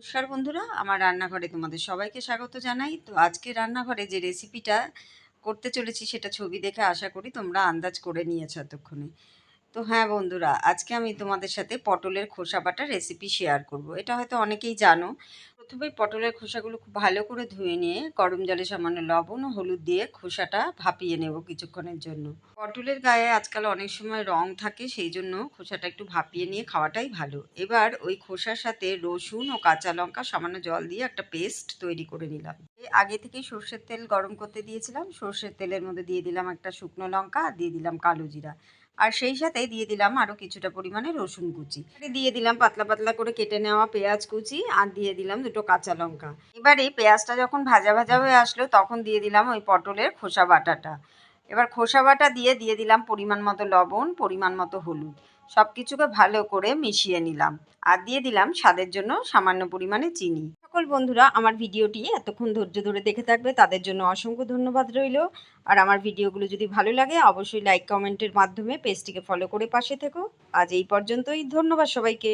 নমস্কার বন্ধুরা, আমার রান্নাঘরে তোমাদের সবাইকে স্বাগত জানাই। তো আজকে রান্নাঘরে যে রেসিপিটা করতে চলেছি সেটা ছবি দেখে আশা করি তোমরা আন্দাজ করে নিয়েছো এতক্ষণে। তো হ্যাঁ বন্ধুরা, আজকে আমি তোমাদের সাথে পটলের খোসা বাটার রেসিপি শেয়ার করব। এটা হয়তো অনেকেই জানো। প্রথমেই পটলের খোসাগুলো খুব ভালো করে ধুয়ে নিয়ে গরম জলে সামান্য লবণ ও হলুদ দিয়ে খোসাটা ভাপিয়ে নেব কিছুক্ষণের জন্য। পটলের গায়ে আজকাল অনেক সময় রং থাকে, সেই জন্য খোসাটা একটু ভাপিয়ে নিয়ে খাওয়াটাই ভালো। এবার ওই খোসার সাথে রসুন ও কাঁচা লঙ্কা সামান্য জল দিয়ে একটা পেস্ট তৈরি করে নিলাম। আগে থেকেই সর্ষের তেল গরম করতে দিয়েছিলাম। সর্ষের তেলের মধ্যে দিয়ে দিলাম একটা শুকনো লঙ্কা আর দিয়ে দিলাম কালো জিরা। আর সেই সাথে দিয়ে দিলাম আরও কিছুটা পরিমাণে রসুন কুচি। দিয়ে দিলাম পাতলা পাতলা করে কেটে নেওয়া পেঁয়াজ কুচি আর দিয়ে দিলাম দুটো কাঁচা লঙ্কা। এবার এই পেঁয়াজটা যখন ভাজা ভাজা হয়ে আসলো তখন দিয়ে দিলাম ওই পটলের খোসা বাটাটা। এবার খোসা বাটা দিয়ে দিলাম পরিমাণ মতো লবণ, পরিমাণ মতো হলুদ। সব কিছুকে ভালো করে মিশিয়ে নিলাম আর দিয়ে দিলাম স্বাদের জন্য সামান্য পরিমাণে চিনি। সকল বন্ধুরা আমার ভিডিওটি এতক্ষণ ধৈর্য ধরে দেখে থাকবে তাদের জন্য অসংখ্য ধন্যবাদ রইল। আর আমার ভিডিওগুলো যদি ভালো লাগে অবশ্যই লাইক কমেন্টের মাধ্যমে পেজটিকে ফলো করে পাশে থেকো। আজ এই পর্যন্তই, ধন্যবাদ সবাইকে।